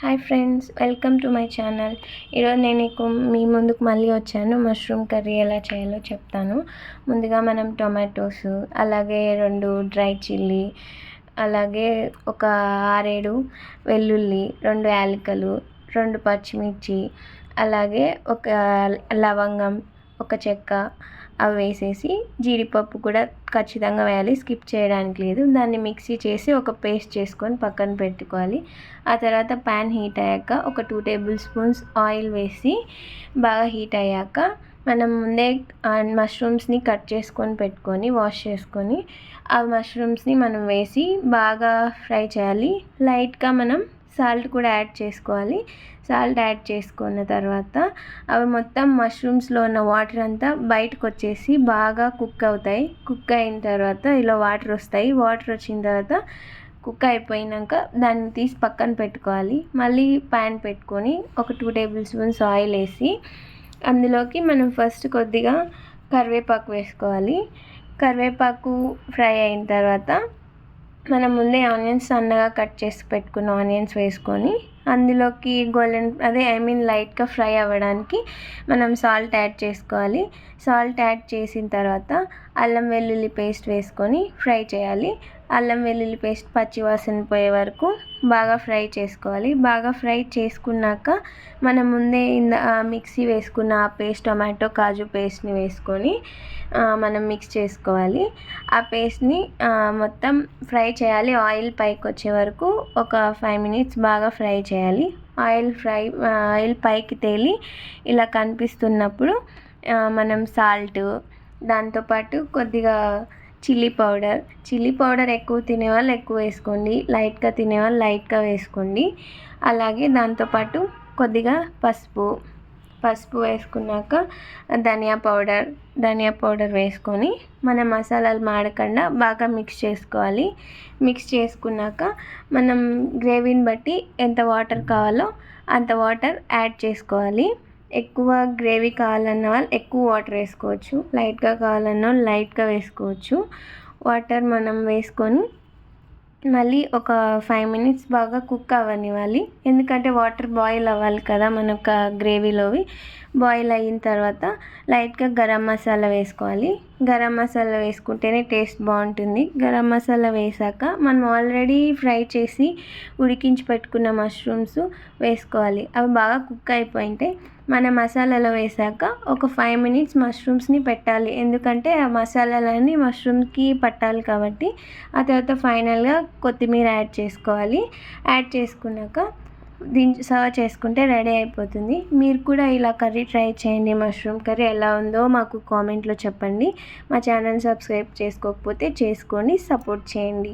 Hi friends, welcome to my channel. ఈరోజు నేను మీ ముందుకు మళ్ళీ వచ్చాను. మష్రూమ్ కర్రీ ఎలా చేయాలో చెప్తాను. ముందుగా మనం టొమాటోస్, అలాగే 2 డ్రై చిల్లీ, అలాగే ఒక 6-7 వెల్లుల్లి, 2 యాలకులు, 2 పచ్చిమిర్చి, అలాగే ఒక లవంగం, ఒక చెక్క అవి వేసేసి జీడిపప్పు కూడా ఖచ్చితంగా వేయాలి, స్కిప్ చేయడానికి లేదు. దాన్ని మిక్సీ చేసి ఒక పేస్ట్ చేసుకొని పక్కన పెట్టుకోవాలి. ఆ తర్వాత ప్యాన్ హీట్ అయ్యాక ఒక 2 టేబుల్ స్పూన్స్ ఆయిల్ వేసి బాగా హీట్ అయ్యాక మనం ముందే మష్రూమ్స్ని కట్ చేసుకొని పెట్టుకొని వాష్ చేసుకొని ఆ మష్రూమ్స్ని మనం వేసి బాగా ఫ్రై చేయాలి. లైట్గా మనం సాల్ట్ కూడా యాడ్ చేసుకోవాలి. సాల్ట్ యాడ్ చేసుకున్న తర్వాత అవి మొత్తం మష్రూమ్స్లో ఉన్న వాటర్ అంతా బయటకు వచ్చేసి బాగా కుక్ అవుతాయి. కుక్ అయిన తర్వాత ఇలా వాటర్ వస్తాయి. వాటర్ వచ్చిన తర్వాత కుక్ అయిపోయినాక దాన్ని తీసి పక్కన పెట్టుకోవాలి. మళ్ళీ ప్యాన్ పెట్టుకొని ఒక 2 టేబుల్ స్పూన్స్ ఆయిల్ వేసి అందులోకి మనం ఫస్ట్ కొద్దిగా కరివేపాకు వేసుకోవాలి. కరివేపాకు ఫ్రై అయిన తర్వాత మనం ముందే ఆనియన్స్ సన్నగా కట్ చేసి పెట్టుకున్న ఆనియన్స్ వేసుకొని అందులోకి లైట్గా ఫ్రై అవ్వడానికి మనం సాల్ట్ యాడ్ చేసుకోవాలి. సాల్ట్ యాడ్ చేసిన తర్వాత అల్లం వెల్లుల్లి పేస్ట్ వేసుకొని ఫ్రై చేయాలి. అల్లం వెల్లుల్లి పేస్ట్ పచ్చివాసన పోయే వరకు బాగా ఫ్రై చేసుకోవాలి. బాగా ఫ్రై చేసుకున్నాక మనం ముందే మిక్సీ వేసుకున్న ఆ పేస్ట్, టొమాటో కాజు పేస్ట్ని వేసుకొని మనం మిక్స్ చేసుకోవాలి. ఆ పేస్ట్ని మొత్తం ఫ్రై చేయాలి. ఆయిల్ పైకి వచ్చే వరకు ఒక 5 మినిట్స్ బాగా ఫ్రై చేయాలి. ఆయిల్ పైకి తేలి ఇలా కనిపిస్తున్నప్పుడు మనం సాల్ట్, దాంతోపాటు కొద్దిగా చిల్లీ పౌడర్ ఎక్కువ తినేవాళ్ళు ఎక్కువ వేసుకోండి, లైట్గా తినేవాళ్ళు లైట్గా వేసుకోండి. అలాగే దాంతోపాటు కొద్దిగా పసుపు వేసుకున్నాక ధనియా పౌడర్ వేసుకొని మన మసాలాలు మాడకుండా బాగా మిక్స్ చేసుకోవాలి. మిక్స్ చేసుకున్నాక మనం గ్రేవీని బట్టి ఎంత వాటర్ కావాలో అంత వాటర్ యాడ్ చేసుకోవాలి. ఎక్కువ గ్రేవీ కావాలన్న వాళ్ళు ఎక్కువ వాటర్ వేసుకోవచ్చు, లైట్గా కావాలన్న వాళ్ళు లైట్గా వేసుకోవచ్చు. వాటర్ మనం వేసుకొని మళ్ళీ ఒక 5 మినిట్స్ బాగా కుక్ అవ్వనివ్వాలి. ఎందుకంటే వాటర్ బాయిల్ అవ్వాలి కదా మనకు గ్రేవీలోవి. బాయిల్ అయిన తర్వాత లైట్గా గరం మసాలా వేసుకోవాలి. గరం మసాలా వేసుకుంటేనే టేస్ట్ బాగుంటుంది. గరం మసాలా వేసాక మనం ఆల్రెడీ ఫ్రై చేసి ఉడికించి పెట్టుకున్న మష్రూమ్స్ వేసుకోవాలి. అవి బాగా కుక్ అయిపోయింటే మన మసాలాలో వేసాక ఒక 5 మినిట్స్ మష్రూమ్స్ని పెట్టాలి. ఎందుకంటే ఆ మసాలాలన్నీ మష్రూమ్కి పట్టాలి కాబట్టి. ఆ తర్వాత ఫైనల్గా కొత్తిమీర యాడ్ చేసుకోవాలి. యాడ్ చేసుకున్నాక దీన్ని సర్వ్ చేసుకుంటే రెడీ అయిపోతుంది. మీరు కూడా ఇలా కర్రీ ట్రై చేయండి. మష్రూమ్ కర్రీ ఎలా ఉందో మాకు కామెంట్లో చెప్పండి. మా ఛానల్ సబ్స్క్రైబ్ చేసుకోకపోతే చేసుకోండి, సపోర్ట్ చేయండి.